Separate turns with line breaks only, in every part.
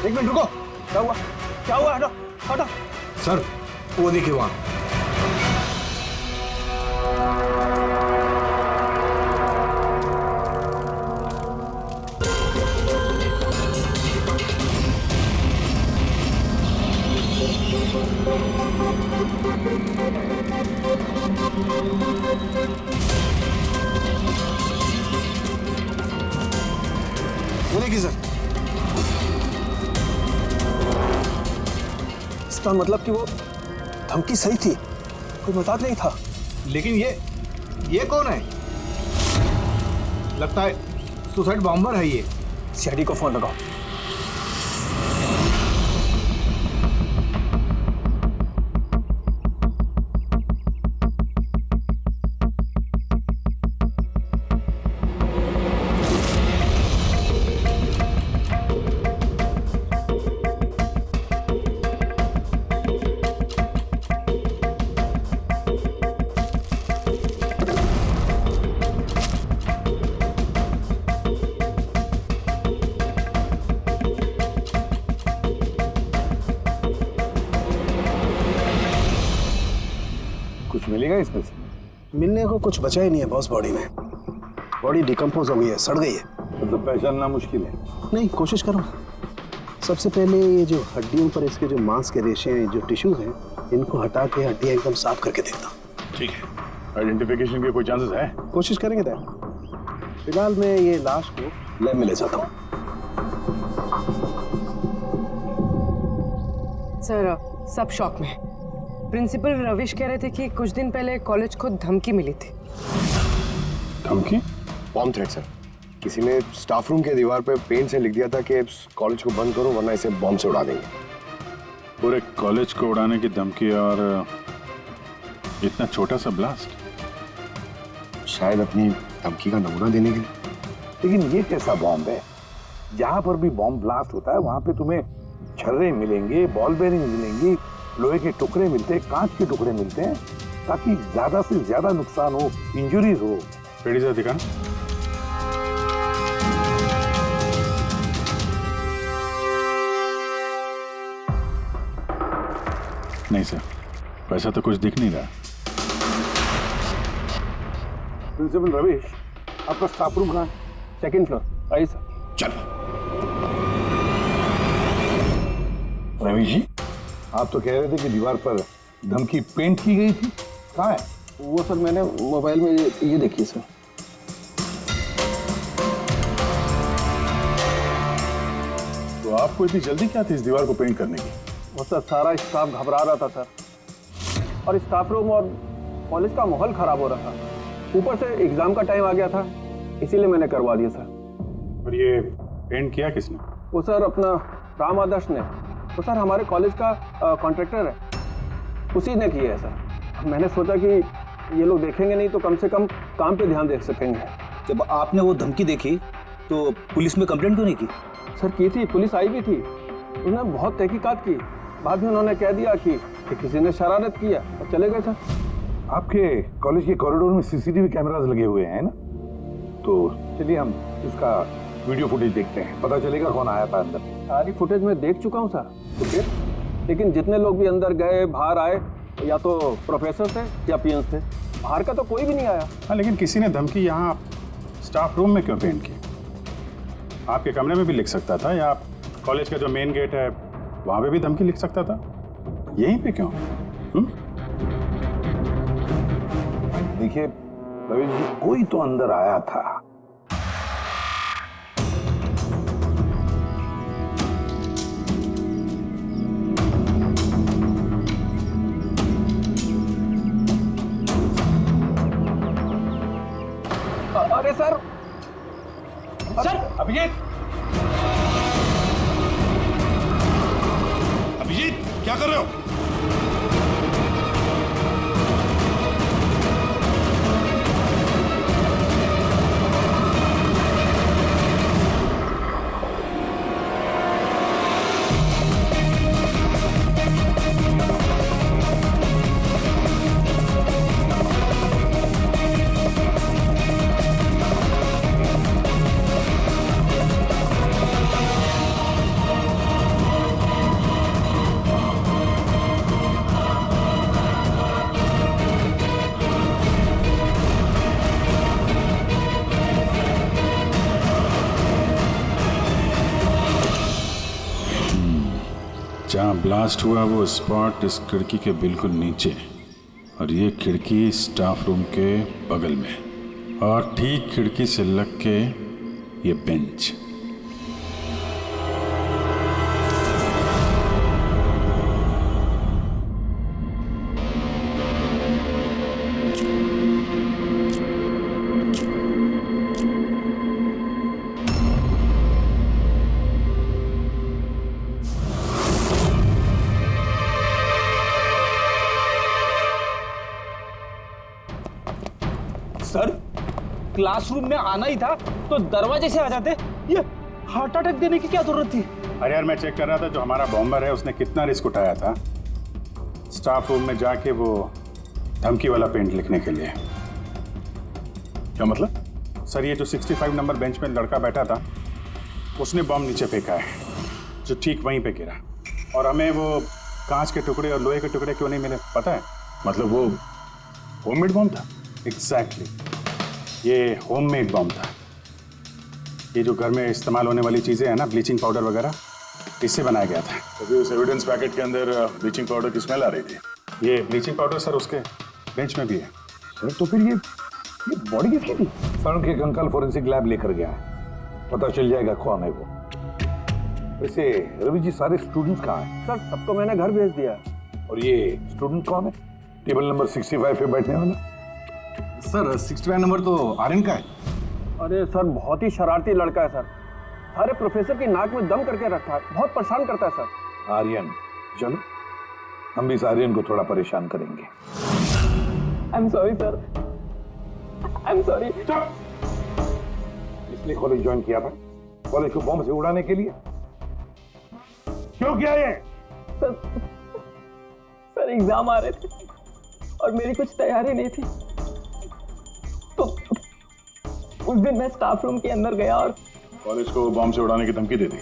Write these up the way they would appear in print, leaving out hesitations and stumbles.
एक मिनट रुको, क्या हुआ? क्या हुआ? हटो हटो।
सर वो देखिए वहां।
वो देखिए सर, इसका मतलब कि वो धमकी सही थी, कोई मजाक नहीं था।
लेकिन ये कौन है? लगता है सुसाइड बॉम्बर है ये।
सीआईडी को फोन लगाओ।
कुछ मिलेगा इसमें से?
मिलने को कुछ बचा ही नहीं है बॉस। बॉडी में बॉडी डिकम्पोज हो गई है, सड़ गई है।
मतलब पहचानना मुश्किल है।
नहीं, कोशिश करो। सबसे पहले ये जो हड्डियों पर इसके जो मांस के रेशे हैं, जो टिश्यूज हैं, इनको हटा के हड्डियां एकदम साफ करके देखता हूँ।
ठीक है। आइडेंटिफिकेशन के कोई चांसेस है?
कोशिश करेंगे दैट। फिलहाल मैं ये लाश को लैब में ले जाता हूँ।
सर सब शॉक में। प्रिंसिपल रविश कह रहे थे कि कुछ दिन पहले कॉलेज को धमकी मिली थी।
धमकी?
Bomb threat sir. किसी ने स्टाफ रूम के दीवार पे पेन से लिख दिया था कि कॉलेज को बंद करो वरना इसे बॉम्ब से उड़ा देंगे।
पूरे कॉलेज को उड़ाने की धमकी और इतना छोटा सा ब्लास्ट?
शायद अपनी धमकी का नमूना देने के लिए।
लेकिन ये कैसा बॉम्ब है? जहां पर भी बॉम्ब ब्लास्ट होता है वहां पे तुम्हें छर्रे मिलेंगे, बॉल बेरिंग मिलेंगी, लोहे के टुकड़े मिलते हैं, कांच के टुकड़े मिलते हैं, ताकि ज्यादा से ज्यादा नुकसान हो, इंजरीज हो।
पेड़ी से दिखा। नहीं सर, वैसा तो कुछ दिख नहीं रहा।
प्रिंसिपल रविश, आपका स्टाफ रूम कहाँ है?
Second floor. आइए सर।
चलो।
रविश जी, आप तो कह रहे थे कि दीवार पर धमकी पेंट की गई थी, कहाँ है?
वो सर मैंने मोबाइल में ये देखिए सर।
तो आपको इतनी जल्दी क्या थी इस दीवार को पेंट करने की?
वो सर सारा स्टाफ घबरा रहा था सर, और स्टाफ रूम और कॉलेज का माहौल खराब हो रहा था। ऊपर से एग्जाम का टाइम आ गया था, इसीलिए मैंने करवा दिया सर।
और ये पेंट किया किसने?
वो सर अपना राम आदर्श ने। वो सर हमारे कॉलेज का कॉन्ट्रैक्टर है, उसी ने किया है सर। मैंने सोचा कि ये लोग देखेंगे नहीं तो कम से कम काम पे ध्यान दे सकेंगे।
जब आपने वो धमकी देखी तो पुलिस में कंप्लेंट क्यों नहीं की?
सर की थी, पुलिस आई भी थी, उन्होंने बहुत तहकीकात की। बाद में उन्होंने कह दिया कि किसी ने शरारत किया और चले गए सर।
आपके कॉलेज के कॉरिडोर में सीसीटीवी कैमरास लगे हुए हैं ना? तो चलिए हम इसका वीडियो फुटेज देखते हैं, पता चलेगा कौन आया था अंदर।
सारी फुटेज मैं देख चुका हूँ सर। तो फिर लेकिन जितने लोग भी अंदर गए बाहर आए, या तो प्रोफेसर थे या पीएन्स थे, बाहर का तो कोई भी नहीं आया।
हाँ, लेकिन किसी ने धमकी यहाँ स्टाफ रूम में क्यों पेंट की? आपके कमरे में भी लिख सकता था, या कॉलेज का जो मेन गेट है वहाँ पे भी धमकी लिख सकता था। यहीं पे क्यों?
देखिए रविश जी, कोई तो अंदर आया था।
अरे सर,
सर अभिजीत, अभिजीत क्या कर रहे हो? जहाँ ब्लास्ट हुआ वो स्पॉट इस खिड़की के बिल्कुल नीचे, और ये खिड़की स्टाफ रूम के बगल में, और ठीक खिड़की से लग के ये बेंच।
सर, क्लासरूम में आना ही था तो दरवाजे से आ जाते। ये हार्ट अटैक देने की क्या जरूरत थी?
अरे यार, मैं चेक कर रहा था जो हमारा बॉम्बर है उसने कितना रिस्क उठाया था स्टाफ रूम में जाके वो धमकी वाला पेंट लिखने के लिए।
क्या मतलब?
सर, ये जो 65 नंबर बेंच में लड़का बैठा था उसने बॉम्ब नीचे फेंका है जो ठीक वहीं पे गिरा, और हमें वो कांच के टुकड़े और लोहे के टुकड़े क्यों नहीं मिले पता है?
मतलब वो होममेड बॉम्ब था?
एग्जैक्टली, ये होममेड बॉम्ब था। ये जो घर में इस्तेमाल होने वाली चीज़ें हैं ना, ब्लीचिंग पाउडर वगैरह, इससे बनाया गया था।
तो फिर उस एविडेंस पैकेट के अंदर ब्लीचिंग पाउडर की स्मेल आ रही थी।
ये ब्लीचिंग पाउडर सर उसके बेंच में भी है।
सर तो फिर ये बॉडी किसकी थी? सर उनके अंकल फोरेंसिक लैब लेकर गया है, पता चल जाएगा कौन है वो। वैसे रवि जी, सारे स्टूडेंट्स कहाँ हैं?
सर सबको मैंने घर भेज दिया।
और ये स्टूडेंट कौन है टेबल नंबर 65 पे बैठने वाला?
सर 65 नंबर तो आर्यन का है।
अरे सर, बहुत ही शरारती लड़का है सर। सारे प्रोफेसर की नाक में दम करके रखा है, बहुत परेशान करता है सर।
आर्यन, चलो हम भी इस आर्यन को थोड़ा परेशान करेंगे।
I am sorry sir, I am sorry.
इसलिए कॉलेज ज्वाइन किया था, कॉलेज को बॉम्ब से उड़ाने के लिए? क्यों किया ये?
सर एग्जाम आ रहे थे और मेरी कुछ तैयारी नहीं थी, तो उस दिन मैं स्टाफ रूम के अंदर गया और
कॉलेज को बॉम्ब से उड़ाने की धमकी दे दी।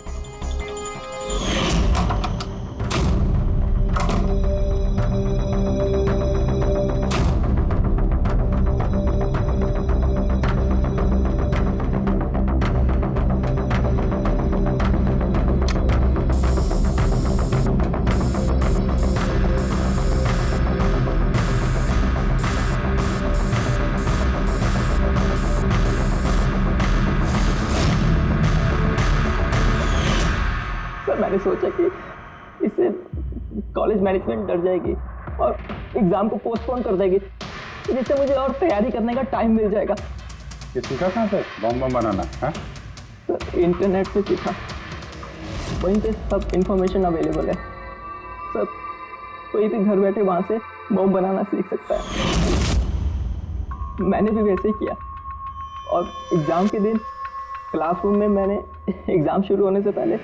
मैंने सोचा कि इससे कॉलेज मैनेजमेंट डर जाएगी और एग्जाम को पोस्टपोन कर देगी, जिससे मुझे और तैयारी करने का टाइम मिल जाएगा।
ये सीखा कहाँ से बॉम्ब बनाना है?
सर इंटरनेट पे सीखा, वहीं पे सब इंफॉर्मेशन अवेलेबल है। सर कोई भी घर बैठे वहाँ से बॉम्ब बनाना सीख सकता है। मैंने भी वैसे ही किया, और एग्ज़ाम के दिन क्लासरूम में मैंने एग्ज़ाम शुरू होने से पहले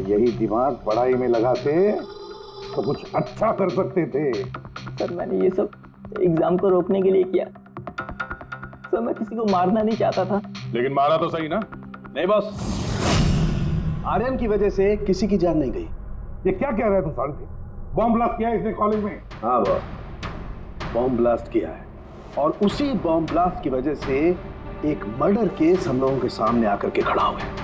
यही दिमाग पढ़ाई में लगाते तो कुछ अच्छा कर सकते थे।
सर मैंने ये सब एग्जाम को रोकने के लिए किया। सर मैं किसी को मारना नहीं चाहता था।
लेकिन मारा तो सही ना?
नहीं बॉस, आर्यन की वजह से किसी की जान नहीं गई।
ये क्या कह रहे हैं तुम साढ़े? बॉम्ब ब्लास्ट किया है इसने कॉलेज में?
हाँ बॉस, बॉम्ब ब्लास्ट किया है, और उसी बॉम्ब ब्लास्ट की वजह से एक मर्डर केस हम लोगों के सामने आकर के खड़ा हुआ है।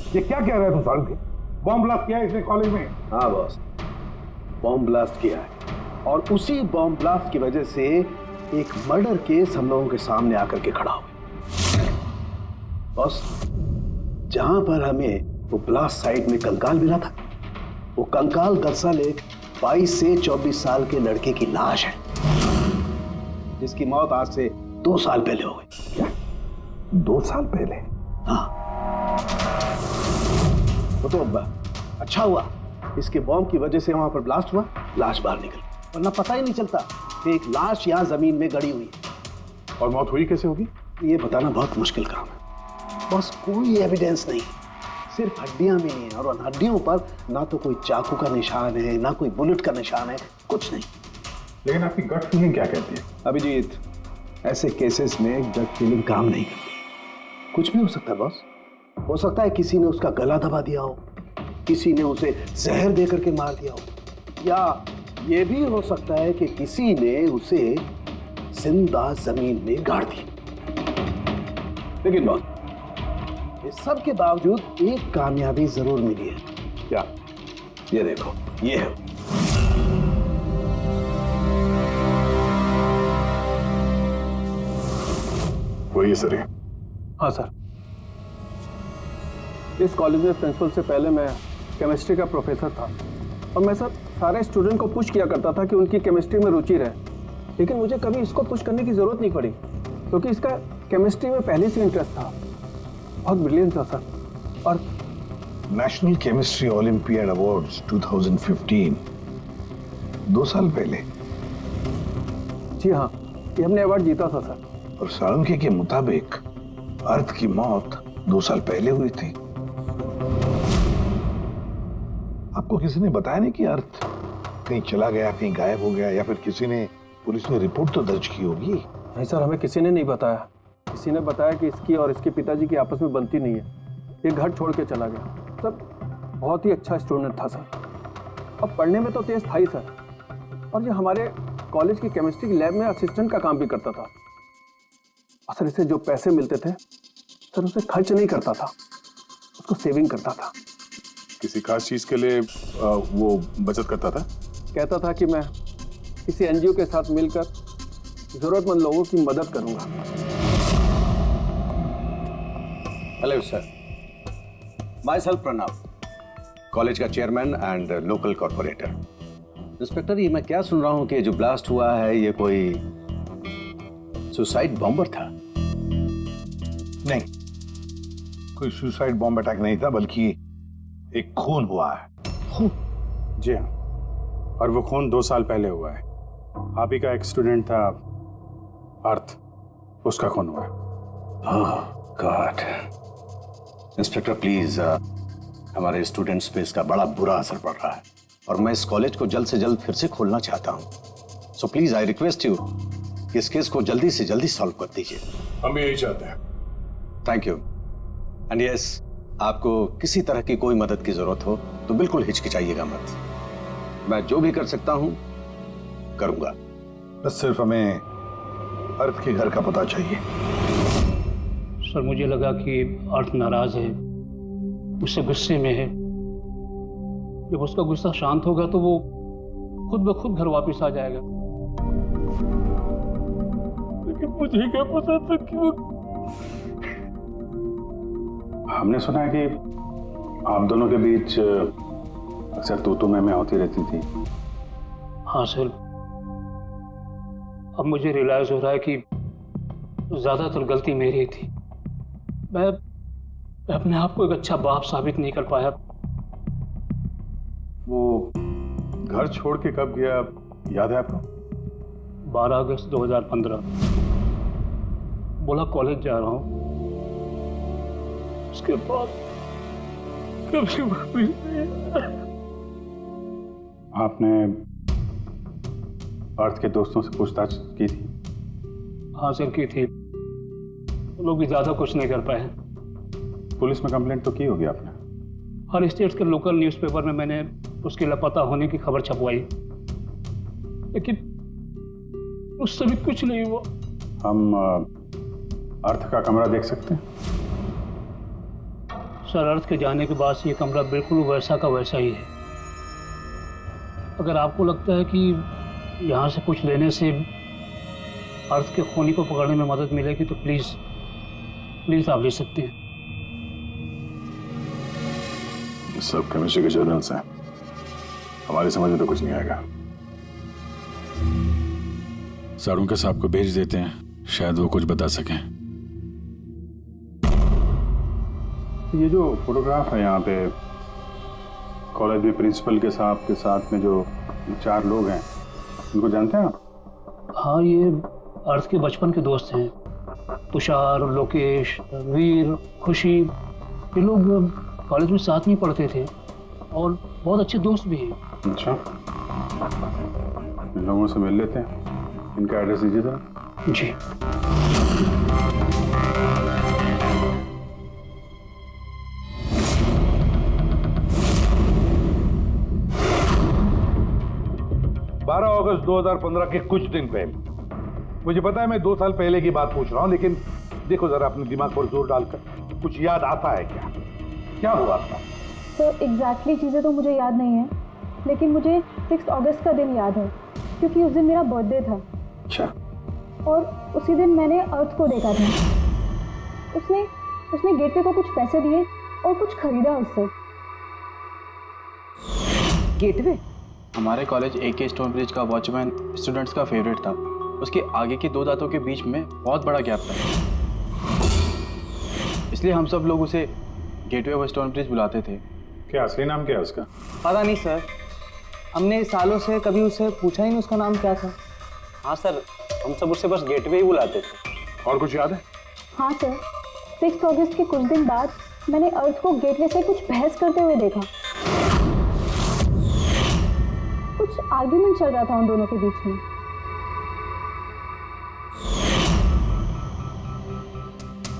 ये क्या कह रहे हैं तुम साढ़े? बॉम्ब ब्लास्ट किया है इसने कॉलेज में?
हाँ बॉस, बॉम्ब ब्लास्ट किया है, और उसी बॉम्ब ब्लास्ट की वजह से एक मर्डर केस हम लोगों के सामने आकर के खड़ा हुआ है। बॉस, जहां पर हमें वो ब्लास्ट साइट में कंकाल मिला था, वो कंकाल दरअसल एक 22 से 24 साल के लड़के की लाश है, जिसकी मौत आज से 2 साल पहले हो गई।
क्या 2 साल पहले?
हाँ, तो अच्छा हुआ इसके बॉम्ब की वजह से वहां पर ब्लास्ट हुआ, लाश बाहर निकली, वरना पता ही नहीं चलता कि एक लाश यहाँ जमीन में गड़ी हुई है।
और मौत हुई कैसे होगी?
ये बताना बहुत मुश्किल काम है बस। कोई एविडेंस नहीं, सिर्फ हड्डियां मिली हैं और उन हड्डियों पर ना तो कोई चाकू का निशान है ना कोई बुलेट का निशान है, कुछ नहीं।
लेकिन आपकी गट फीलिंग क्या कहती है?
अभिजीत, ऐसे केसेस में गट फीलिंग काम नहीं करती। कुछ भी हो सकता है बॉस। हो सकता है किसी ने उसका गला दबा दिया हो, किसी ने उसे जहर दे करके मार दिया हो, या ये भी हो सकता है कि किसी ने उसे जिंदा जमीन में गाड़ दिया। लेकिन बॉस, इस सब के बावजूद एक कामयाबी जरूर मिली है। क्या? ये देखो, ये है।
वही है सर।
हाँ सर, इस कॉलेज में प्रिंसिपल से पहले मैं केमिस्ट्री का प्रोफेसर था और मैं सर सारे स्टूडेंट को पुश किया करता था कि उनकी केमिस्ट्री में रुचि रहे, लेकिन मुझे कभी इसको पुश करने की ज़रूरत नहीं पड़ी क्योंकि इसका केमिस्ट्री में पहले से इंटरेस्ट था। बहुत ब्रिलियंट था सर। और
नेशनल केमिस्ट्री ओलंपियाड अवार्ड्स 2015 2 साल पहले।
जी हाँ, ये हमने अवार्ड जीता था सर।
और साळुंखे के मुताबिक अर्थ की मौत 2 साल पहले हुई थी। आपको किसी ने बताया नहीं कि अर्थ कहीं चला गया, कहीं गायब हो गया, या फिर किसी ने, पुलिस ने रिपोर्ट तो दर्ज की होगी?
नहीं सर, हमें किसी ने नहीं बताया। किसी ने बताया कि इसकी और इसके पिताजी की आपस में बनती नहीं है, ये घर छोड़ के चला गया। सर बहुत ही अच्छा स्टूडेंट था सर, अब पढ़ने में तो तेज था ही सर, और ये हमारे कॉलेज की केमिस्ट्री की लैब में असिस्टेंट का काम भी करता था। और सर इसे जो पैसे मिलते थे सर उसे खर्च नहीं करता था, उसको सेविंग करता था।
किसी खास चीज के लिए वो बचत करता था?
कहता था कि मैं किसी एनजीओ के साथ मिलकर जरूरतमंद लोगों की मदद करूंगा।
Hello sir, myself Pranav, college का chairman and local corporator. Inspector, ये मैं क्या सुन रहा हूं कि जो ब्लास्ट हुआ है ये कोई सुसाइड बॉम्बर था?
नहीं, कोई सुसाइड बॉम्ब अटैक नहीं था, बल्कि एक खून हुआ है।
खून?
जी हाँ, और वो खून 2 साल पहले हुआ है। आप ही का एक स्टूडेंट था अर्थ, उसका खून हुआ है।
ओह गॉड। इंस्पेक्टर प्लीज, हमारे स्टूडेंट्स पे इसका बड़ा बुरा असर पड़ रहा है और मैं इस कॉलेज को जल्द से जल्द फिर से खोलना चाहता हूँ। So please I request you कि इस केस को जल्दी से जल्दी सॉल्व कर दीजिए।
हम भी यही चाहते हैं।
Thank you. एंड यस, आपको किसी तरह की कोई मदद की जरूरत हो तो बिल्कुल हिचकिचाइएगा मत। मैं जो भी कर सकता हूं करूंगा।
बस सिर्फ हमें अर्थ के घर का पता चाहिए।
सर मुझे लगा कि अर्थ नाराज है, उससे गुस्से में है। जब उसका गुस्सा शांत होगा तो वो खुद ब खुद घर वापस आ जाएगा। लेकिन मुझे क्या पता था कि वो...
हमने सुना है कि आप दोनों के बीच अक्सर तू मैं होती रहती थी।
हाँ सर, अब मुझे रियलाइज हो रहा है कि ज्यादातर गलती मेरी थी। मैं अपने आप को एक अच्छा बाप साबित नहीं कर पाया।
वो घर छोड़ के कब गया याद है आपको?
12 अगस्त 2015। बोला कॉलेज जा रहा हूँ, उसके बाद कभी वापस नहीं।
आपने अर्थ के दोस्तों से पूछताछ की थी?
हाँ सर, की थी। वो लोग भी ज्यादा कुछ नहीं कर पाए।
पुलिस में कंप्लेंट तो की होगी आपने?
हर स्टेट के लोकल न्यूज़पेपर में मैंने उसके लापता होने की खबर छपवाई, लेकिन उससे भी कुछ नहीं हुआ।
हम अर्थ का कमरा देख सकते हैं?
सर, अर्थ के जाने के बाद से ये कमरा बिल्कुल वैसा का वैसा ही है। अगर आपको लगता है कि यहाँ से कुछ लेने से अर्थ के खूनी को पकड़ने में मदद मिलेगी तो प्लीज आप ले सकते हैं।
ये सब केमिस्ट्री के जर्नल्स हैं, हमारी समझ में तो कुछ नहीं आएगा।
साळुंखे साहब को भेज देते हैं, शायद वो कुछ बता सकें।
ये जो फोटोग्राफ है यहाँ पे कॉलेज में प्रिंसिपल के साहब के साथ में जो 4 लोग हैं, उनको जानते हैं आप?
हाँ, ये अर्थ के बचपन के दोस्त हैं। तुषार, लोकेश, वीर, खुशी, ये लोग कॉलेज में साथ में पढ़ते थे और बहुत अच्छे दोस्त भी हैं।
अच्छा, इन लोगों से मिल लेते हैं। इनका एड्रेस दीजिए जरा।
जी।
अगस्त 2015 के कुछ दिन पहले, मुझे पता है मैं 2 साल पहले की बात पूछ रहा हूँ, लेकिन देखो जरा अपने दिमाग पर जोर डालकर, कुछ याद आता है क्या? क्या हुआ था?
तो एग्जैक्टली चीज़ें तो मुझे याद नहीं है, लेकिन मुझे 6 अगस्त का दिन याद है क्योंकि उस दिन मेरा बर्थडे था।
अच्छा।
और उसी दिन मैंने अर्थ को देखा था। उसने गेटवे को कुछ पैसे दिए और कुछ खरीदा उससे।
गेटवे?
हमारे कॉलेज AK स्टोन ब्रिज का वॉचमैन स्टूडेंट्स का फेवरेट था। उसके आगे की 2 दांतों के बीच में बहुत बड़ा गैप था, इसलिए हम सब लोग उसे गेटवे ऑफ स्टोन ब्रिज बुलाते थे।
क्या असली नाम क्या है उसका?
पता नहीं सर, हमने सालों से कभी उससे पूछा ही नहीं उसका नाम क्या था।
हाँ सर, हम सब उससे बस गेटवे ही बुलाते थे।
और कुछ याद है?
हाँ सर, 6 अगस्त के कुछ दिन बाद मैंने अर्थ को गेटवे से कुछ बहस करते हुए देखा। कुछ आर्ग्यूमेंट चल रहा था उन दोनों के बीच में।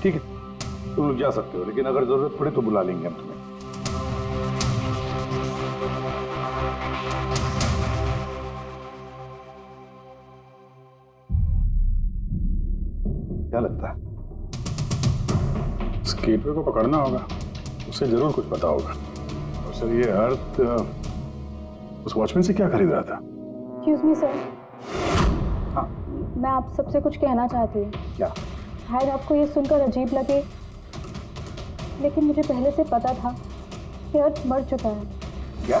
ठीक है, तुम लोग जा सकते हो, लेकिन अगर जरूरत पड़े तो बुला लेंगे हम तुम्हें। क्या लगता है?
इस गेटवे को पकड़ना होगा, उसे जरूर कुछ पता होगा। और सर, ये अर्थ उस वॉचमैन से क्या खरीद रहा था?
एक्सक्यूज मी सर, मैं आप सबसे कुछ कहना चाहती हूँ।
क्या?
शायद आपको ये सुनकर अजीब लगे, लेकिन मुझे पहले से पता था कि अर्थ मर चुका है।
क्या?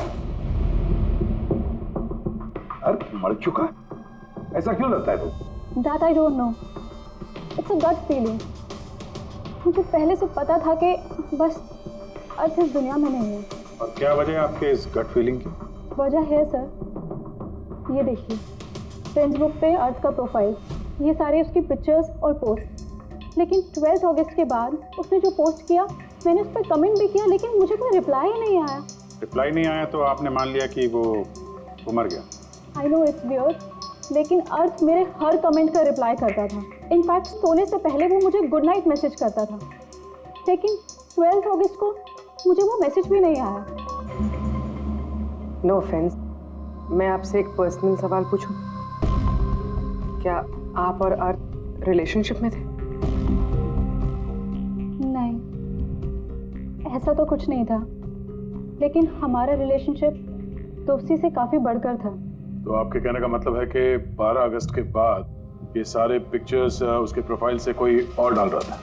अर्थ मर चुका? ऐसा क्यों लगता है तुम?
That I don't know. It's a gut feeling. मुझे पहले से पता था कि बस अर्थ इस दुनिया में नहीं है।
और क्या वजह है आपके इस गट फीलिंग की?
वजह है सर, ये देखिए, फ्रेंड्स बुक पे अर्थ का प्रोफाइल, ये सारे उसकी पिक्चर्स और पोस्ट। लेकिन 12 अगस्त के बाद उसने जो पोस्ट किया, मैंने उस पर कमेंट भी किया, लेकिन मुझे कोई रिप्लाई ही नहीं आया।
रिप्लाई नहीं आया तो आपने मान लिया कि वो मर गया?
आई नो इट्स वियर्ड, लेकिन अर्थ मेरे हर कमेंट का रिप्लाई करता था। इनफैक्ट सोने से पहले वो मुझे गुड नाइट मैसेज करता था। लेकिन 12 अगस्त को मुझे वो मैसेज भी नहीं आया।
नो ऑफेंस, मैं आपसे एक पर्सनल सवाल पूछूं? क्या आप और अर्थ रिलेशनशिप में थे?
नहीं, ऐसा तो कुछ नहीं था, लेकिन हमारा रिलेशनशिप दोस्ती से काफ़ी बढ़कर था।
तो आपके कहने का मतलब है कि 12 अगस्त के बाद ये सारे पिक्चर्स उसके प्रोफाइल से कोई और डाल रहा था?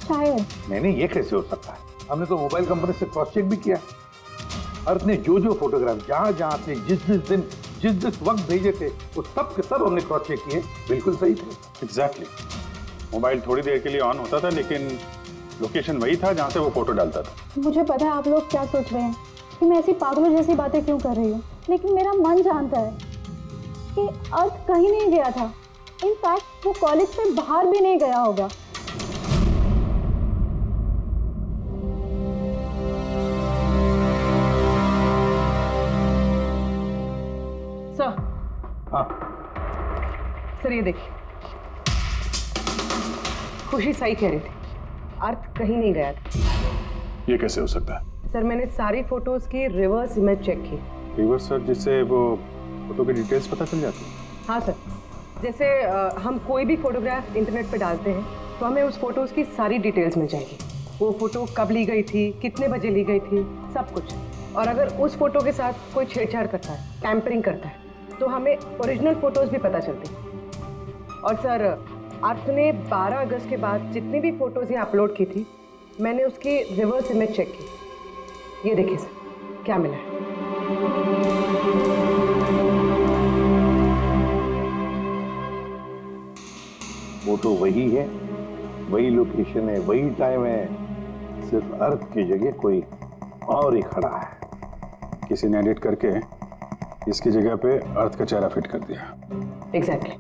शायद।
नहीं, ये कैसे हो सकता है? हमने तो मोबाइल कंपनी से क्रॉस चेक भी किया। अर्थ ने जो फोटोग्राफ जहाँ से जिस वक्त भेजे थे, वो सब के सब हमने क्रॉस चेक किए, बिल्कुल सही थे।
एग्जैक्टली। मोबाइल थोड़ी देर के लिए ऑन होता था, लेकिन लोकेशन वही था जहाँ से वो फोटो डालता था।
मुझे पता है आप लोग क्या सोच रहे हैं कि मैं ऐसी पागलों जैसी बातें क्यों कर रही हूँ, लेकिन मेरा मन जानता है कि अर्थ कहीं नहीं गया था। इनफैक्ट वो कॉलेज से बाहर भी नहीं गया होगा।
सर।
हाँ
सर, ये देखिए, खुशी सही कह रही थी, अर्थ कहीं नहीं गया था।
ये कैसे हो सकता है?
सर, मैंने सारी फोटोज की रिवर्स इमेज चेक की।
रिवर्स सर, जिससे वो फोटो की डिटेल्स पता चल जाती है?
हाँ सर, जैसे हम कोई भी फोटोग्राफ इंटरनेट पे डालते हैं तो हमें उस फोटोज की सारी डिटेल्स मिल जाएगी। वो फोटो कब ली गई थी, कितने बजे ली गई थी, सब कुछ। और अगर उस फोटो के साथ कोई छेड़छाड़ करता है, टैम्परिंग करता है, तो हमें ओरिजिनल फोटोज भी पता चलती हैं। और सर, अर्थ ने 12 अगस्त के बाद जितनी भी फोटोज ये अपलोड की थी, मैंने उसकी रिवर्स इमेज चेक की। ये देखिए सर, क्या मिला है।
फोटो वही है, वही लोकेशन है, वही टाइम है, सिर्फ अर्थ की जगह कोई और ही खड़ा है।
किसी ने एडिट करके इसकी जगह पे अर्थ का चेहरा फिट कर दिया।
एग्जैक्टली।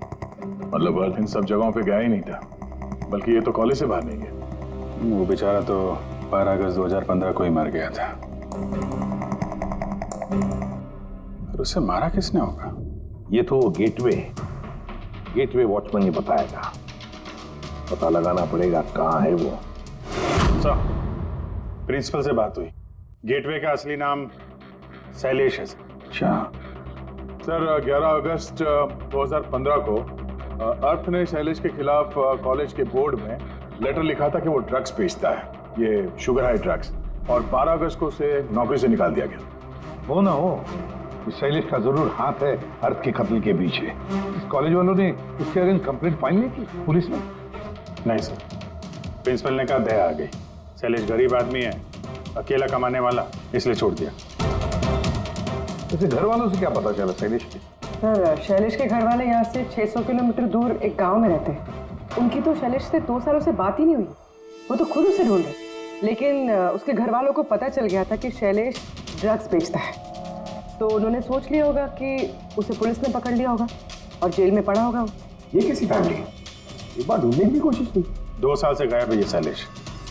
मतलब अर्थ इन सब जगहों पे गया ही नहीं था, बल्कि ये तो कॉलेज से बाहर नहीं गया। वो बेचारा तो 12 अगस्त 2015 को ही मर गया था। और उसे मारा किसने होगा?
ये तो गेटवे वॉचमैन ही बताएगा। पता लगाना पड़ेगा कहाँ है वो।
सर, प्रिंसिपल से बात हुई। गेटवे का असली नाम शैलेश है।
अच्छा
सर, 11 अगस्त 2015 को अर्थ ने शैलेश के खिलाफ कॉलेज के बोर्ड में लेटर लिखा था कि वो ड्रग्स बेचता है, ये शुगर हाई ड्रग्स, और 12 अगस्त को उसे नौकरी से निकाल दिया गया।
हो ना हो, इस शैलेश का जरूर हाथ है अर्थ के कत्ल के पीछे। इस कॉलेज वालों ने इसके अगेंस्ट कंप्लेंट फाइल नहीं की पुलिस में?
नहीं सर, प्रिंसिपल ने कहा दया आ गई, शैलेश गरीब आदमी है, अकेला कमाने वाला, इसलिए छोड़ दिया।
वैसे घर वालों से क्या पता चला शैलेश के?
सर, शैलेश के घर वाले यहाँ से 600 किलोमीटर दूर एक गांव में रहते हैं। उनकी तो शैलेश से 2 सालों से बात ही नहीं हुई। वो तो खुद उसे ढूंढ रहे, लेकिन उसके घर वालों को पता चल गया था कि शैलेश ड्रग्स बेचता है, तो उन्होंने सोच लिया होगा कि उसे पुलिस ने पकड़ लिया होगा और जेल में पड़ा होगा।
ये कैसी फैमिली? एक बार ढूंढने की भी कोशिश की।
2 साल से गायब है ये शैलेश,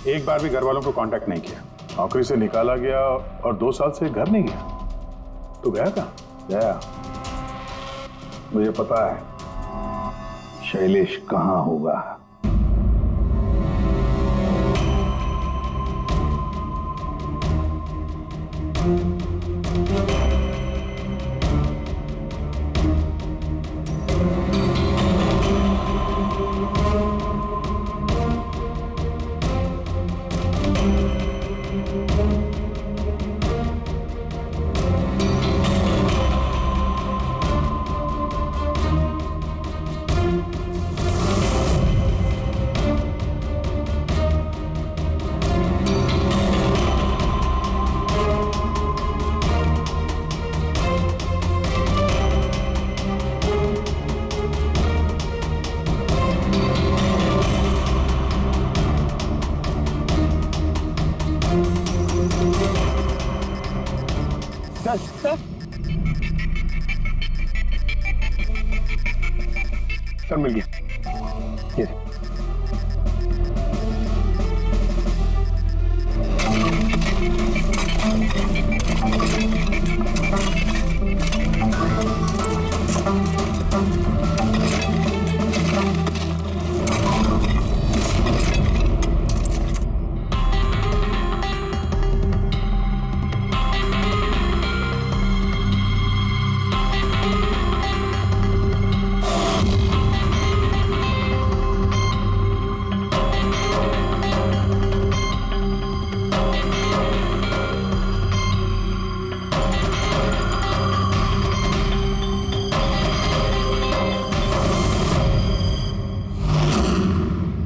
एक बार भी घर वालों को कांटेक्ट नहीं किया। नौकरी से निकाला गया और 2 साल से घर नहीं गया, तो गया कहाँ?
गया, मुझे पता है शैलेश कहाँ होगा।
सर मिल गया। ये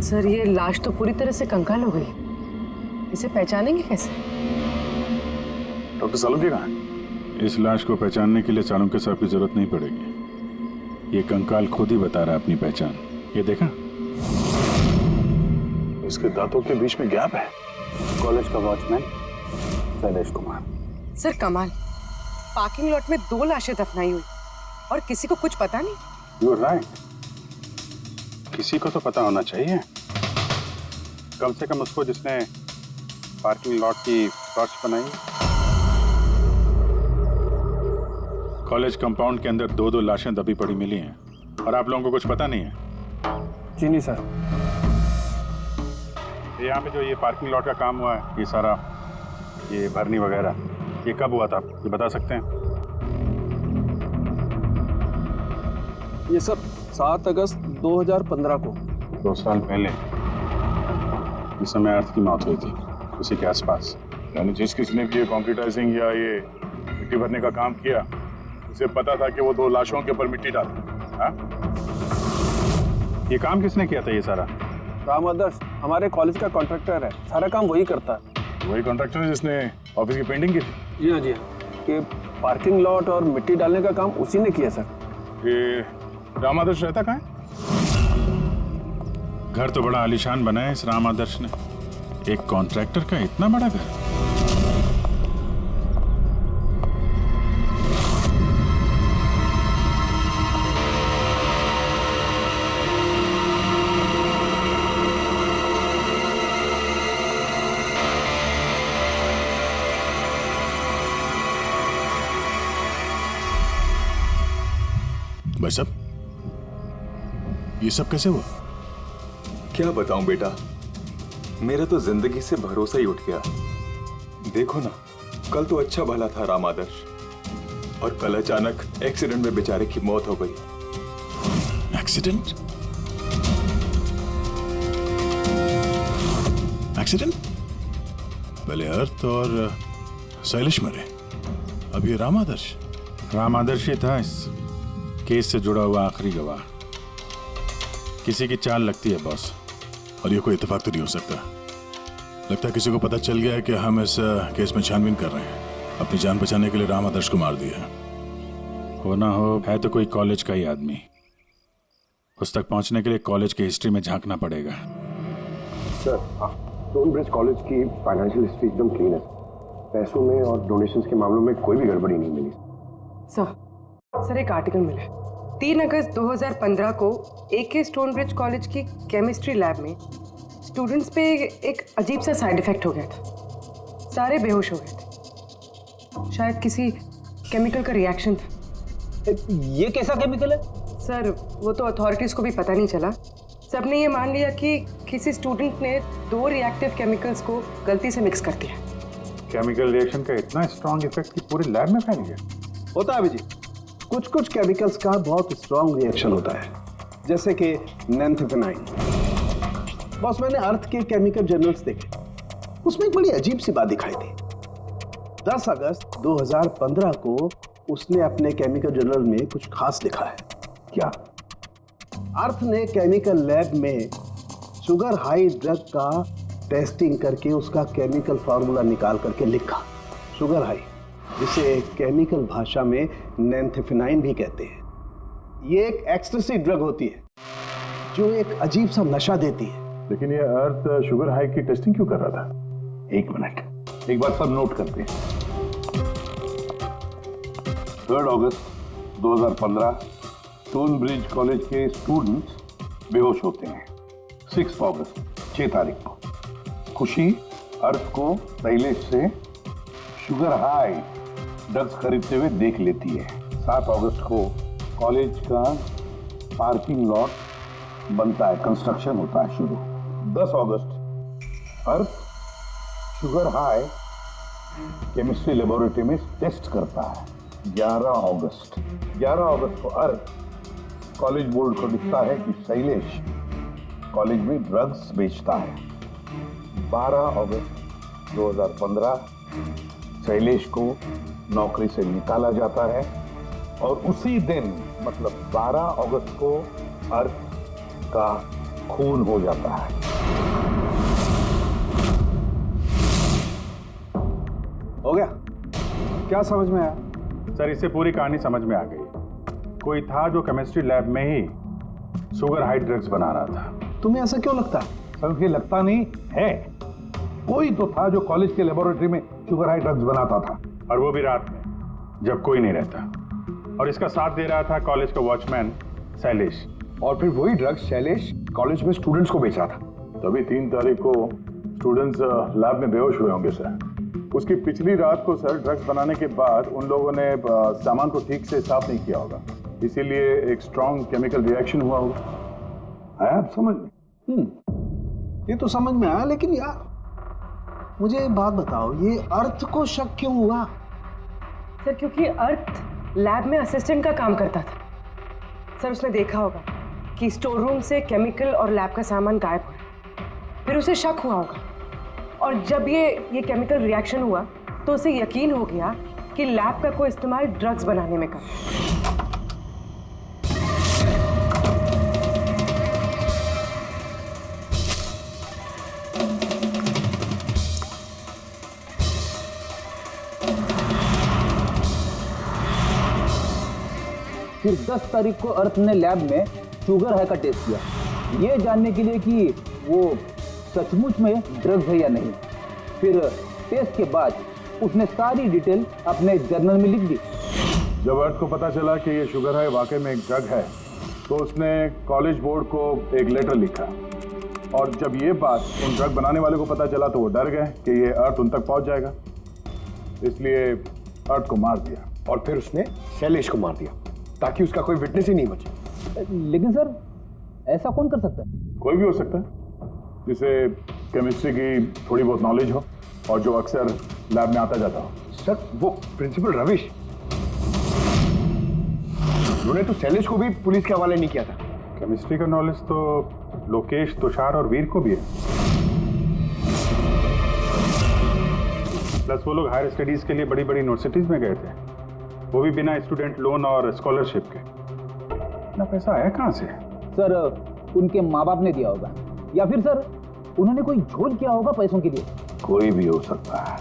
सर, ये लाश तो पूरी तरह से कंकाल हो गई। इसे पहचानेंगे कैसे?
डॉक्टर सालुंके कहाँ है?
इस लाश को पहचानने के लिए चाणक्य साहब की जरूरत नहीं पड़ेगी। ये कंकाल खुद ही बता रहा है अपनी पहचान। ये देखा,
इसके दांतों के बीच में गैप है। कॉलेज का वॉचमैन शैलेश कुमार।
सर कमाल, पार्किंग लॉट में 2 लाशें दफनाई हुई और किसी को कुछ पता नहीं।
यू आर राइट, किसी को तो पता होना चाहिए, कम से कम उसको जिसने पार्किंग लॉट की टॉर्च बनाई।
कॉलेज कंपाउंड के अंदर 2-2 लाशें दबी पड़ी मिली हैं और आप लोगों को कुछ पता नहीं है?
जी नहीं सर।
यहाँ पे जो ये पार्किंग लॉट का काम हुआ है, ये सारा ये भरनी वगैरह, ये कब हुआ था ये बता सकते हैं?
ये सर 7 अगस्त 2015 को।
2 साल पहले, इस समय अर्थ की मौत हुई थी, उसी के आसपास। यानी जिस किसने भी ये कंक्रीटाइजिंग या ये मिट्टी भरने का काम किया, उसे पता था कि वो 2 लाशों के ऊपर मिट्टी डाले। हाँ? ये काम किसने किया था ये सारा?
राम आदर्श हमारे कॉलेज का कॉन्ट्रैक्टर है, सारा काम वही करता है।
वही कॉन्ट्रैक्टर है जिसने ऑफिस की पेंटिंग की थी?
जी हाँ जी हाँ। ये पार्किंग लॉट और मिट्टी डालने का काम उसी ने किया सर।
ये राम आदर्श रहता कहाँ है?
घर तो बड़ा आलीशान बना है इस राम आदर्श ने। एक कॉन्ट्रैक्टर का इतना बड़ा घर। ये सब कैसे हुआ?
क्या बताऊं बेटा, मेरा तो जिंदगी से भरोसा ही उठ गया। देखो ना, कल तो अच्छा भला था राम आदर्श, और कल अचानक एक्सीडेंट में बेचारे की मौत हो गई।
एक्सीडेंट? एक्सीडेंट? पहले अर्थ और शैलेश मरे, अब ये राम आदर्श। राम आदर्श ही था इस केस से जुड़ा हुआ आखिरी गवाह। किसी की चाल लगती है बॉस, और ये कोई इत्तेफाक तो नहीं हो सकता। लगता है किसी को पता चल गया है कि हम इस केस में छानबीन कर रहे हैं। अपनी जान बचाने के लिए राम आदर्श को मार दिया। हो ना हो, है तो कोई कॉलेज का ही आदमी। उस तक पहुंचने के लिए कॉलेज की हिस्ट्री में झांकना पड़ेगा।
सर, स्टोनब्रिज कॉलेज की फाइनेंशियल हिस्ट्री एकदम क्लीन है। पैसों में और डोनेशंस के मामलों में कोई भी गड़बड़ी नहीं मिली।
सर एक आर्टिकल मिला है। 3 अगस्त 2015 को AK स्टोनब्रिज कॉलेज की केमिस्ट्री लैब में स्टूडेंट्स पे एक अजीब सा साइड इफेक्ट हो गया था। सारे बेहोश हो गए थे। शायद किसी केमिकल का रिएक्शन था।
ये कैसा केमिकल है?
सर वो तो अथॉरिटीज को भी पता नहीं चला। सबने ये मान लिया कि किसी स्टूडेंट ने 2 रिएक्टिव केमिकल्स को गलती से मिक्स कर दिया।
केमिकल रिएक्शन का इतना स्ट्रॉन्ग इफेक्ट कि पूरी लैब में फैल गया।
होता है अभिजीत, कुछ कुछ केमिकल्स का बहुत स्ट्रॉन्ग रिएक्शन होता है, जैसे कि नैंथेफेनाइन। बॉस, मैंने अर्थ के केमिकल जर्नल्स देखे, उसमें एक बड़ी अजीब सी बात दिखाई थी। 10 अगस्त 2015 को उसने अपने केमिकल जर्नल में कुछ खास लिखा है। क्या? अर्थ ने केमिकल लैब में शुगर हाई ड्रग का टेस्टिंग करके उसका केमिकल फार्मूला निकाल करके लिखा। शुगर हाई, जिसे केमिकल भाषा में नैंथेफेनाइन भी कहते हैं। ये एक एक्सटेसी ड्रग होती है जो एक अजीब सा नशा देती है।
लेकिन ये अर्थ शुगर हाई की टेस्टिंग क्यों कर रहा था?
1 मिनट, एक बार सब नोट करते हैं। 3 अगस्त 2015 स्टोनब्रिज कॉलेज के स्टूडेंट्स बेहोश होते हैं। 6 अगस्त 6 तारीख को खुशी अर्थ को शैलेश से शुगर हाई ड्रग्स खरीदते हुए देख लेती है। 7 अगस्त को कॉलेज का पार्किंग लॉट बनता है, कंस्ट्रक्शन होता है शुरू। 10 अगस्त अर्थ शुगर हाई केमिस्ट्री लेबोरेटरी में टेस्ट करता है। 11 अगस्त को अर्थ कॉलेज बोर्ड को लिखता है कि शैलेश कॉलेज में ड्रग्स बेचता है। 12 अगस्त 2015 शैलेश को नौकरी से निकाला जाता है, और उसी दिन मतलब 12 अगस्त को अर्थ का खून हो जाता है।
हो गया? क्या समझ में आया?
सर, इससे पूरी कहानी समझ में आ गई। कोई था जो केमिस्ट्री लैब में ही शुगर हाई ड्रग्स बना रहा था।
तुम्हें ऐसा क्यों लगता?
सर, ये लगता नहीं है, कोई तो था जो कॉलेज के लेबोरेटरी में शुगर हाई ड्रग्स बनाता था,
और वो भी रात में जब कोई नहीं रहता। और इसका साथ दे रहा था कॉलेज का वॉचमैन शैलेश।
और फिर वही ड्रग्स शैलेश कॉलेज में स्टूडेंट्स को बेच रहा था।
तभी 3 तारीख को स्टूडेंट्स लैब में बेहोश हुए होंगे सर। उसकी पिछली रात को सर ड्रग्स बनाने के बाद उन लोगों ने सामान को ठीक से साफ नहीं किया होगा, इसीलिए एक स्ट्रॉन्ग केमिकल रिएक्शन हुआ होगा।
है आप समझ में?
ये तो समझ में आया, लेकिन यार मुझे एक बात बताओ, ये अर्थ को शक क्यों हुआ?
सर क्योंकि अर्थ लैब में असिस्टेंट का काम करता था। सर उसने देखा होगा कि स्टोर रूम से केमिकल और लैब का सामान गायब हुआ, फिर उसे शक हुआ होगा, और जब ये केमिकल रिएक्शन हुआ तो उसे यकीन हो गया कि लैब का कोई इस्तेमाल ड्रग्स बनाने में कर।
फिर 10 तारीख को अर्थ ने लैब में शुगर हाई का टेस्ट किया, ये जानने के लिए कि वो सचमुच में ड्रग्स है या नहीं। फिर टेस्ट के बाद उसने सारी डिटेल अपने जर्नल में लिख दी।
जब अर्थ को पता चला कि ये शुगर हाई वाकई में एक ड्रग है, तो उसने कॉलेज बोर्ड को एक लेटर लिखा, और जब ये बात उन ड्रग बनाने वाले को पता चला तो वो डर गए कि ये अर्थ उन तक पहुंच जाएगा, इसलिए अर्थ को मार दिया।
और फिर उसने शैलेश को मार दिया। ताकि उसका कोई विटनेस ही नहीं बचे।
लेकिन सर ऐसा कौन कर सकता है?
कोई भी हो सकता है जिसे केमिस्ट्री की थोड़ी बहुत नॉलेज हो और जो अक्सर लैब में आता जाता हो।
सर वो प्रिंसिपल रविश, उन्होंने तो शैलेश को भी पुलिस के हवाले नहीं किया था।
केमिस्ट्री का नॉलेज तो लोकेश, तुषार और वीर को भी है। प्लस वो लोग हायर स्टडीज के लिए बड़ी बड़ी यूनिवर्सिटीज में गए थे, वो भी बिना स्टूडेंट लोन और स्कॉलरशिप के। इतना पैसा आया कहाँ से?
सर उनके माँ बाप ने दिया होगा, या फिर सर उन्होंने कोई झोल किया होगा पैसों के लिए।
कोई भी हो सकता है,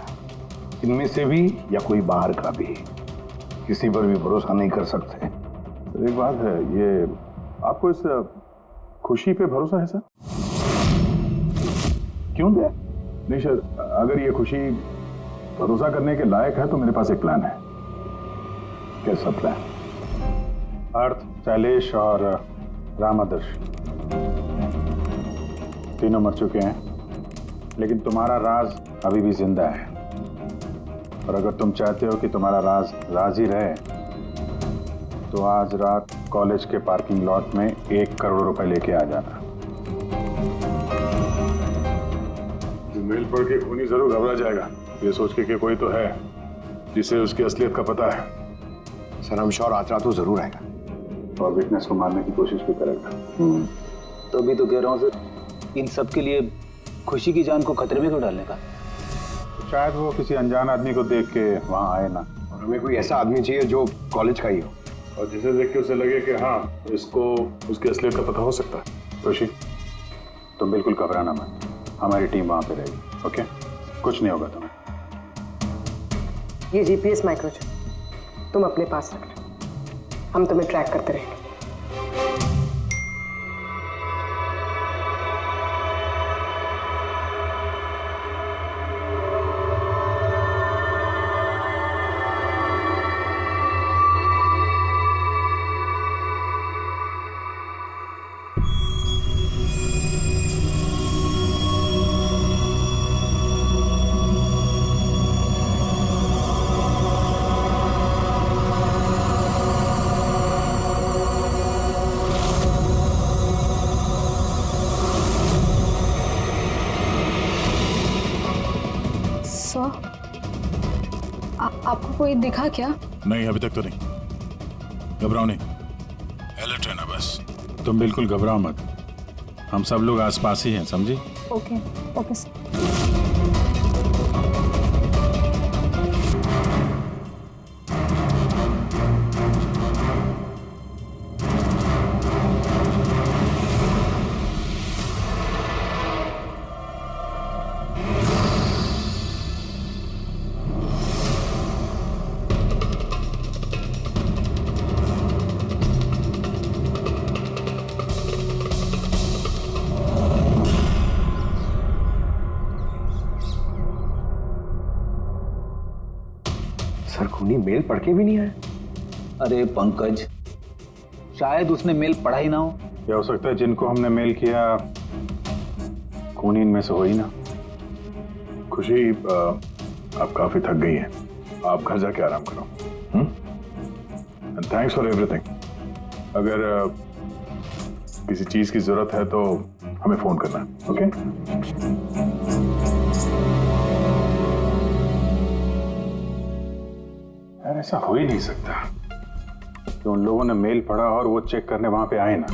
इनमें से भी या कोई बाहर का भी। किसी पर भी भरोसा नहीं कर सकते।
तो एक बात है, ये आपको इस खुशी पे भरोसा है सर?
क्यों दे?
नहीं सर, अगर ये खुशी भरोसा करने के लायक है तो मेरे पास एक प्लान है।
कैसा प्लान?
अर्थ, शैलेश और रामादर्श तीनों मर चुके हैं, लेकिन तुम्हारा राज अभी भी जिंदा है। और अगर तुम चाहते हो कि तुम्हारा राज राज ही रहे तो आज रात कॉलेज के पार्किंग लॉट में 1 करोड़ रुपए लेके आ जाना। मेल पढ़ के खूनी जरूर घबरा जाएगा, ये सोच के कि कोई तो है जिसे उसकी असलियत का पता है।
सर हम श्योर आज रात वो जरूर आएगा
और विटनेस को मारने की कोशिश भी करेगा।
तो अभी तो कह रहा हूँ सर, इन सब के लिए खुशी की जान को खतरे में क्यों डालने का?
शायद वो किसी अनजान आदमी को देख के वहां आए ना,
और हमें कोई ऐसा आदमी चाहिए जो कॉलेज का ही हो
और जिसे देख के उसे लगे कि हाँ इसको उसकी असलियत का पता हो सकता है। ऋषि तुम बिल्कुल घबराना मत, हमारी टीम वहां पे रहेगी। ओके, कुछ नहीं होगा तुम्हें।
ये जीपीएस माइक्रोचिप तुम अपने पास रखना, हम तुम्हें ट्रैक करते रहेंगे।
आपको कोई दिखा क्या?
नहीं, अभी तक तो नहीं। घबराओ नहीं, अलर्ट रहना बस।
तुम बिल्कुल घबराओ मत, हम सब लोग आसपास ही हैं, समझी?
Okay okay sir.
सर खूनी मेल पढ़ के भी नहीं आया।
अरे पंकज, शायद उसने मेल पढ़ा ही ना हो।
क्या हो सकता है जिनको हमने मेल किया खूनी इनमें से हो ही ना। खुशी आप काफी थक गई हैं, आप घर जाके आराम करो। And thanks for everything. अगर किसी चीज की जरूरत है तो हमें फोन करना, ओके? यार ऐसा हो ही नहीं सकता कि उन लोगों ने मेल पढ़ा और वो चेक करने वहां पे आए ना।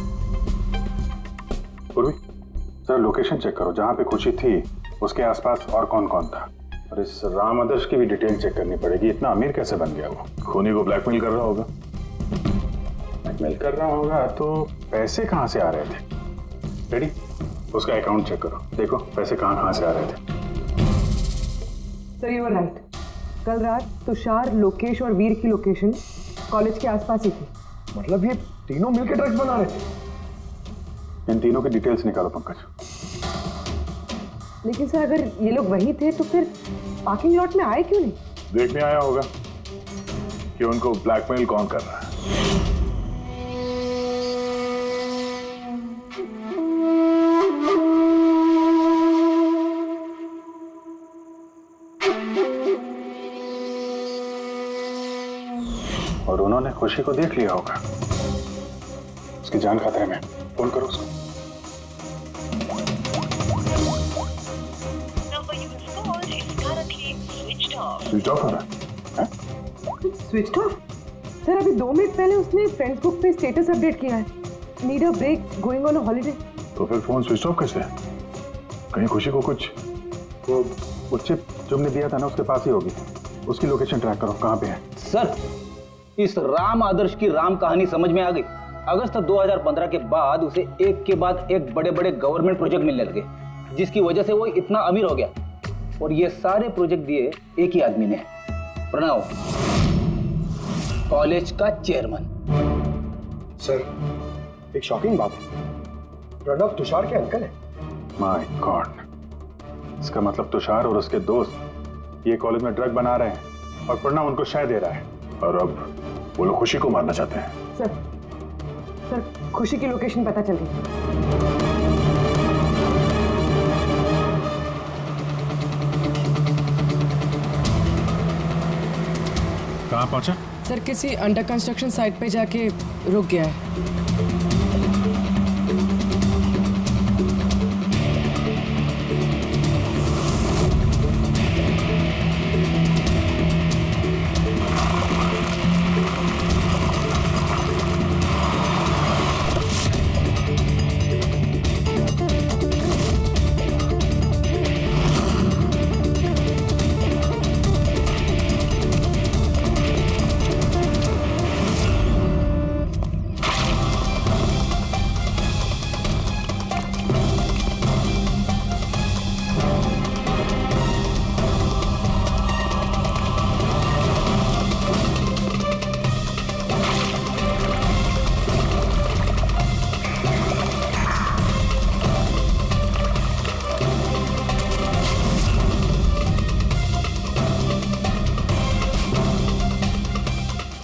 पूर्वी जरा लोकेशन चेक करो, जहां पे खुशी थी उसके आसपास और कौन कौन था। और इस राम आदर्श की भी डिटेल चेक करनी पड़ेगी। इतना अमीर कैसे बन गया वो? खूनी को ब्लैकमेल कर रहा होगा। ब्लैकमेल कर रहा होगा तो पैसे कहां से आ रहे थे? रेडी, उसका अकाउंट चेक करो, देखो पैसे कहां से आ रहे थे।
सर यू आर राइट, कल रात तुषार, लोकेश और वीर की लोकेशन कॉलेज के आसपास ही थी।
मतलब ये तीनों मिलकर ड्रग्स बना रहे थे?
इन तीनों की डिटेल्स निकालो पंकज।
लेकिन सर अगर ये लोग वही थे तो फिर पार्किंग लॉट में आए क्यों नहीं?
देखने आया होगा कि उनको ब्लैकमेल कौन कर रहा है। और और उन्होंने खुशी को देख लिया होगा। उसकी जान खतरे में, फोन करो उसको।
स्विच ऑफ हो रहा है?
Switch off? सर अभी 2 मिनट पहले उसने फ्रेंड्स बुक पे स्टेटस अपडेट किया है, need a break, going on a holiday.
तो फिर फोन स्विच ऑफ कैसे है? कहीं खुशी को कुछ वो चिप जो हमने दिया था ना उसके पास ही होगी। उसकी लोकेशन ट्रैक करो, कहाँ पे है?
सर इस राम आदर्श की राम कहानी समझ में आ गई। अगस्त 2015 के बाद उसे एक के बाद एक बड़े बड़े गवर्नमेंट प्रोजेक्ट मिलने लगे, जिसकी वजह से वो इतना अमीर हो गया। और ये सारे प्रोजेक्ट दिए एक ही आदमी ने, प्रणव, कॉलेज का चेयरमैन।
सर एक शॉकिंग बात है, प्रणव तुषार के अंकल है।
माय गॉड, इसका मतलब तुषार और उसके दोस्त ये कॉलेज में ड्रग बना रहे हैं और प्रणव उनको शय दे रहा है, और अब वो लोग खुशी को मारना चाहते हैं।
सर खुशी की लोकेशन पता चल गई।
कहाँ पहुंचा?
सर किसी अंडर कंस्ट्रक्शन साइट पे जाके रुक गया है।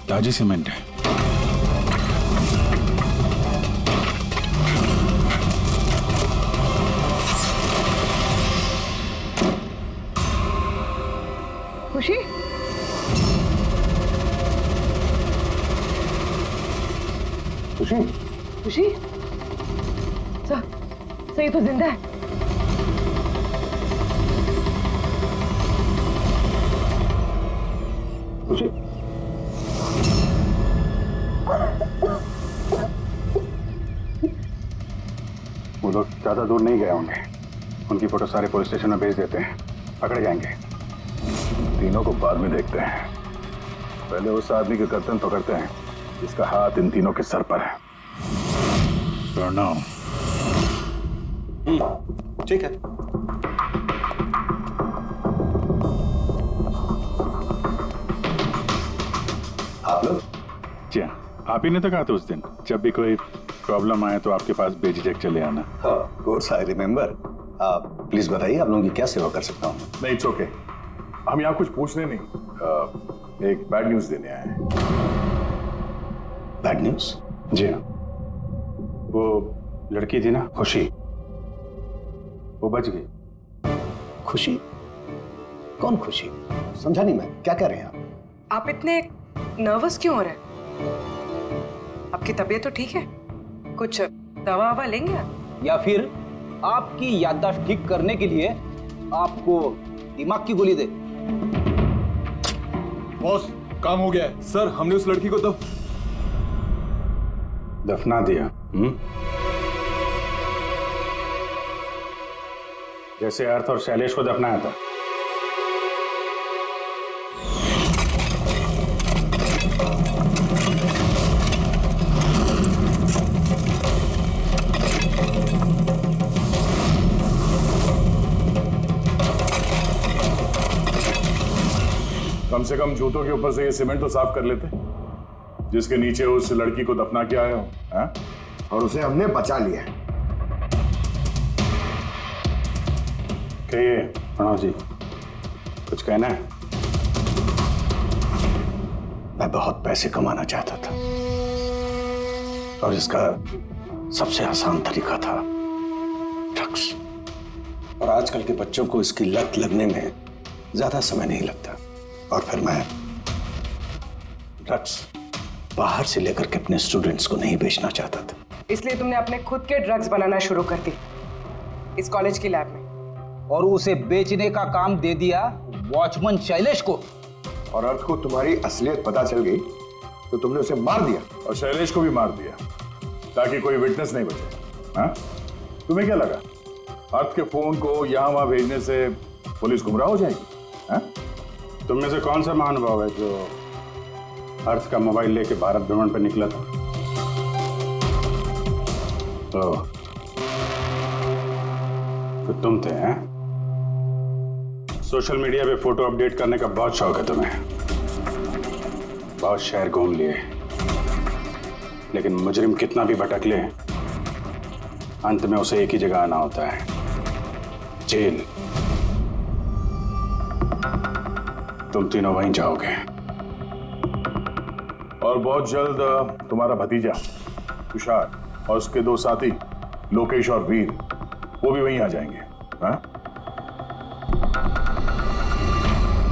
ताजी सीमेंट है।
खुशी?
खुशी?
खुशी? सर ये तो जिंदा है।
खुशी?
वो लोग ज्यादा दूर नहीं गए होंगे, उनकी फोटो सारे पुलिस स्टेशन में भेज देते हैं, पकड़ जाएंगे। तीनों को बाद में देखते हैं, पहले उस आदमी के गर्दन पकड़ते हैं जिसका हाथ इन तीनों के सर पर है।
प्रणव।
ठीक है। आप लोग?
जी हाँ, आप ही ने तो कहा था उस दिन, जब भी कोई प्रॉब्लम आए तो आपके पास बेझिझक चले आना।
Of course I remember. आप प्लीज बताइए, आप लोगों की क्या सेवा कर सकता हूँ?
नहीं, इट्स ओके। हम यहाँ कुछ पूछने नहीं, एक बैड न्यूज देने आए हैं।
Bad news?
जी हाँ, वो लड़की थी ना खुशी, वो बच गई।
खुशी? कौन खुशी? समझा नहीं मैं, क्या कह रहे हैं आप?
आप इतने नर्वस क्यों हो रहे हैं? आपकी तबीयत तो ठीक है? कुछ दवा ववा लेंगे आप?
या फिर आपकी याददाश्त ठीक करने के लिए आपको दिमाग की गोली दे?
बॉस, काम हो गया है। सर, हमने उस लड़की को
दफना दिया। जैसे अर्थ और शैलेश को दफनाया था।
कम से कम जूतों के ऊपर से ये सीमेंट तो साफ कर लेते, जिसके नीचे उस लड़की को दफना किया है हाँ?
और उसे हमने बचा लिया है।
कहिए प्रणव जी, कुछ कहना है?
मैं बहुत पैसे कमाना चाहता था और इसका सबसे आसान तरीका था ड्रग्स। और आजकल के बच्चों को इसकी लत लगने में ज्यादा समय नहीं लगता, और फिर मैं ड्रग्स बाहर से लेकर के अपने स्टूडेंट्स को नहीं बेचना चाहता था।
इसलिए तुमने अपने खुद के ड्रग्स बनाना शुरू कर दी इस कॉलेज की लैब में।
और उसे बेचने का काम दे दिया वॉचमैन शैलेश को।
और अर्थ को तुम्हारी असलियत पता चल गई तो तुमने उसे मार दिया।
और शैलेश को भी मार दिया ताकि कोई विटनेस नहीं बचे। हाँ? तुम्हें क्या लगा अर्थ के फोन को यहां वहां भेजने से पुलिस गुमराह हो जाएगी? हाँ?
तुम में से कौन सा महानुभाव है जो अर्थ का मोबाइल लेके भारत भ्रमण पर निकला था? तो तुम थे, हैं? सोशल मीडिया पे फोटो अपडेट करने का बहुत शौक है तुम्हें। बहुत शहर घूम लिए, लेकिन मुजरिम कितना भी भटक ले, अंत में उसे एक ही जगह आना होता है, जेल। तुम तीनों वहीं जाओगे।
और बहुत जल्द तुम्हारा भतीजा तुषार और उसके दो साथी लोकेश और वीर वो भी वहीं आ जाएंगे। हाँ?